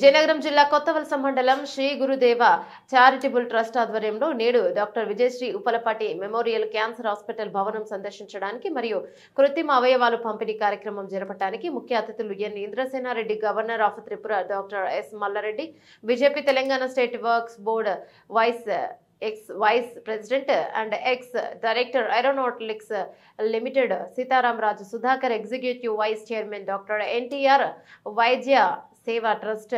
విజయనగరం జిల్లా కొత్తవలస మండలం శ్రీ గురుదేవ చారిటబుల్ ట్రస్ట్ ఆధ్వర్యంలో నేడు doctor Vijayasri Uppalapati memorial cancer hospital భవనం సందర్శించడానికి మరియు కృత్రిమ అవయవాలు పంపిణీ కార్యక్రమం జరపడానికి ముఖ్య అతిథులు N Indrasena Reddy, governor of Tripura doctor S Malla Reddy, BJP Telangana state works board vice president and ex director aeronautics limited Sitaram Raju Sudhakar, executive vice chairman doctor NTR Vaidya Seva trust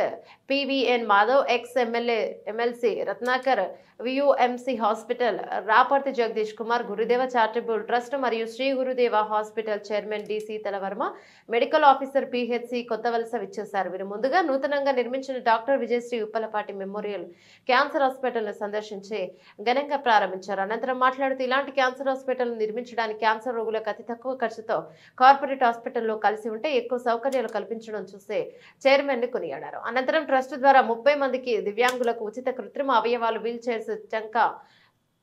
PVN Madhav, ex MLC Ratnakar, VUMC hospital Raparthi Jagadish Kumar, Gurudeva charitable trust మరియు Sri Gurudeva hospital chairman D Seetalavarma, medical officer PHC Kothavalasa విచ్చేశారు. వీరు ముందుగా నూతనంగా నిర్మించిన doctor Vijayasri Uppalapati memorial cancer hospital ను సందర్శించి ఘనంగా ప్రారంభించారు. అనంతరం మాట్లాడుతూ ఇలాంటి క్యాన్సర్ హాస్పిటల్ నిర్మించడానికి క్యాన్సర్ రోగులకు అతి తక్కువ ఖర్చుతో కార్పొరేట్ హాస్పిటల్లో కలిసి ఉంటే ఎక్కువ సౌకర్యాలు కల్పించడం చూస్తే చైర్మన్ ని కొనియాడారు. అనంతరం ట్రస్ట్ ద్వారా 30 మందికి దివ్యాంగులకు ఉచిత కృత్రిమ అవయవాలు, వీల్ చైర్స్,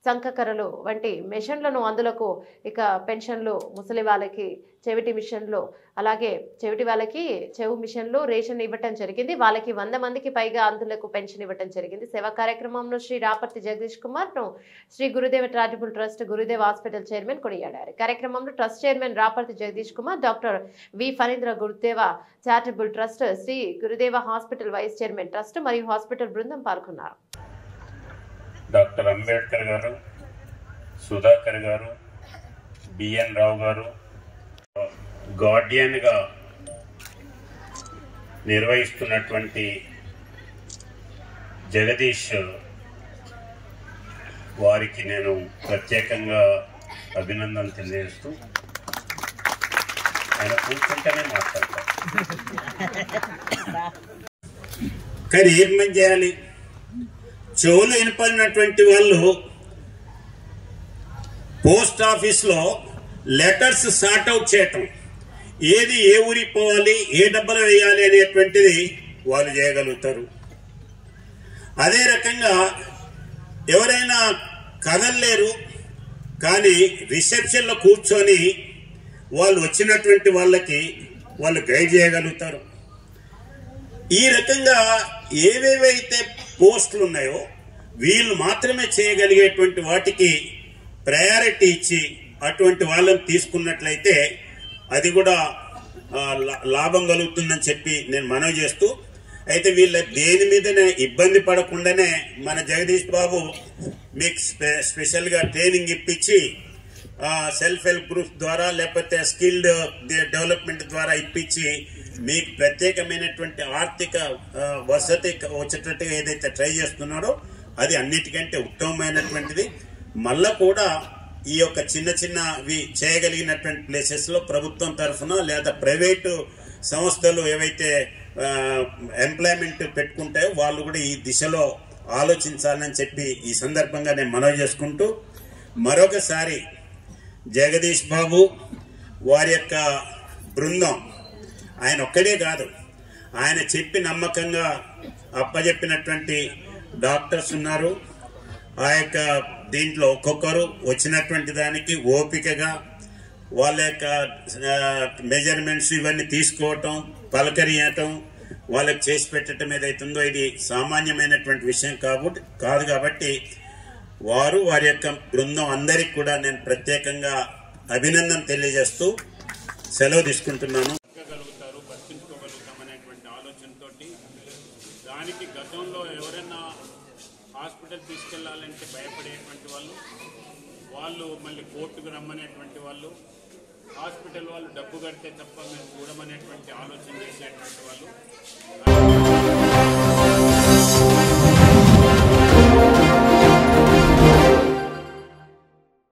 చంకకరలు వంటి మిషన్లను, అందులకు ఇక పెన్షన్లు, ముసలి వాళ్ళకి చెవిటి మిషన్లు, అలాగే చెవిటి వాళ్ళకి చెవు మిషన్లు, రేషన్ ఇవ్వటం జరిగింది. వాళ్ళకి 100 మందికి పైగా అందులకు పెన్షన్ ఇవ్వటం జరిగింది. సేవా కార్యక్రమంలో శ్రీ రాపర్తి జగదీష్ కుమార్ ను శ్రీ గురుదేవ చారిటబుల్ ట్రస్ట్ గురుదేవ హాస్పిటల్ చైర్మన్ కొనియాడారు. కార్యక్రమంలో trust chairman Raparthi Jagadish Kumar, doctor V Phanindra, గురుదేవ charitable trust, Shri Gurudeva hospital vice chairman trust మరియు హాస్పిటల్ బృందం పాల్గొన్నారు. డాక్టర్ అంబేద్కర్ గారు, సుధాకర్ గారు, బిఎన్ రావు గారు గార్డియన్ గా నిర్వహిస్తున్నటువంటి జగదీష్ వారికి నేను ప్రత్యేకంగా అభినందన తెలియజేస్తూ, ఆయన కూర్చుంటేనే మాట్లాడతారు. కానీ ఏం చేయాలి? చెవులు వినపడినటువంటి వాళ్ళు పోస్ట్ ఆఫీస్లో లెటర్స్ సార్ట్ అవుట్ చేయటం, ఏది ఏ ఊరికి పోవాలి, ఏ డబ్బులు వేయాలి అనేటువంటిది వాళ్ళు చేయగలుగుతారు. అదే రకంగా ఎవరైనా కదలలేరు కానీ రిసెప్షన్లో కూర్చొని వాళ్ళు వచ్చినటువంటి వాళ్ళకి వాళ్ళు గైడ్ చేయగలుగుతారు. ఈ రకంగా ఏవేవైతే పోస్టులు ఉన్నాయో వీళ్ళు మాత్రమే చేయగలిగేటువంటి వాటికి ప్రయారిటీ ఇచ్చి అటువంటి వాళ్ళని తీసుకున్నట్లయితే అది కూడా లాభం కలుగుతుందని చెప్పి నేను మనవి చేస్తూ, అయితే వీళ్ళ దేని మీదనే ఇబ్బంది పడకుండానే మన జగదీష్ బాబు మీకు స్పెషల్గా ట్రైనింగ్ ఇప్పించి సెల్ఫ్ హెల్ప్ గ్రూప్స్ ద్వారా లేకపోతే స్కిల్డ్ డెవలప్మెంట్ ద్వారా ఇప్పించి మీకు ప్రత్యేకమైనటువంటి ఆర్థిక వసతి వచ్చేటట్టుగా ఏదైతే ట్రై చేస్తున్నారో అది అన్నిటికంటే ఉత్తమమైనటువంటిది. మళ్ళా కూడా ఈ యొక్క చిన్నవి చేయగలిగినటువంటి ప్లేసెస్లో ప్రభుత్వం తరఫున లేదా ప్రైవేటు సంస్థలు ఏవైతే ఎంప్లాయ్మెంట్ పెట్టుకుంటాయో వాళ్ళు కూడా ఈ దిశలో ఆలోచించాలని చెప్పి ఈ సందర్భంగా నేను మనవి చేసుకుంటూ, మరొకసారి జగదీష్ బాబు వారి యొక్క బృందం, ఆయన ఒక్కడే కాదు, ఆయన చెప్పి నమ్మకంగా అప్పచెప్పినటువంటి డాక్టర్స్ ఉన్నారు. ఆ యొక్క దీంట్లో ఒక్కొక్కరు వచ్చినటువంటి దానికి ఓపికగా వాళ్ళ యొక్క మెజర్మెంట్స్ ఇవన్నీ తీసుకోవటం, పలకరియటం, వాళ్ళకి చేసి పెట్టడం ఏదైతుందో ఇది సామాన్యమైనటువంటి విషయం కాదు. కాబట్టి వారి యొక్క బృందం అందరికి కూడా నేను ప్రత్యేకంగా అభినందన తెలియజేస్తూ సెలవు తీసుకుంటున్నాను. బతికించుకోగలుగుతాం అనేటువంటి ఆలోచనతో దానికి గతంలో ఎవరైనా హాస్పిటల్ తీసుకెళ్లాలంటే భయపడేటువంటి వాళ్ళు మళ్ళీ కోర్టుకు రమ్మనేటువంటి వాళ్ళు, హాస్పిటల్ వాళ్ళు డబ్బు కడితే తప్ప మేము చూడమనేటువంటి ఆలోచన చేసేటువంటి వాళ్ళు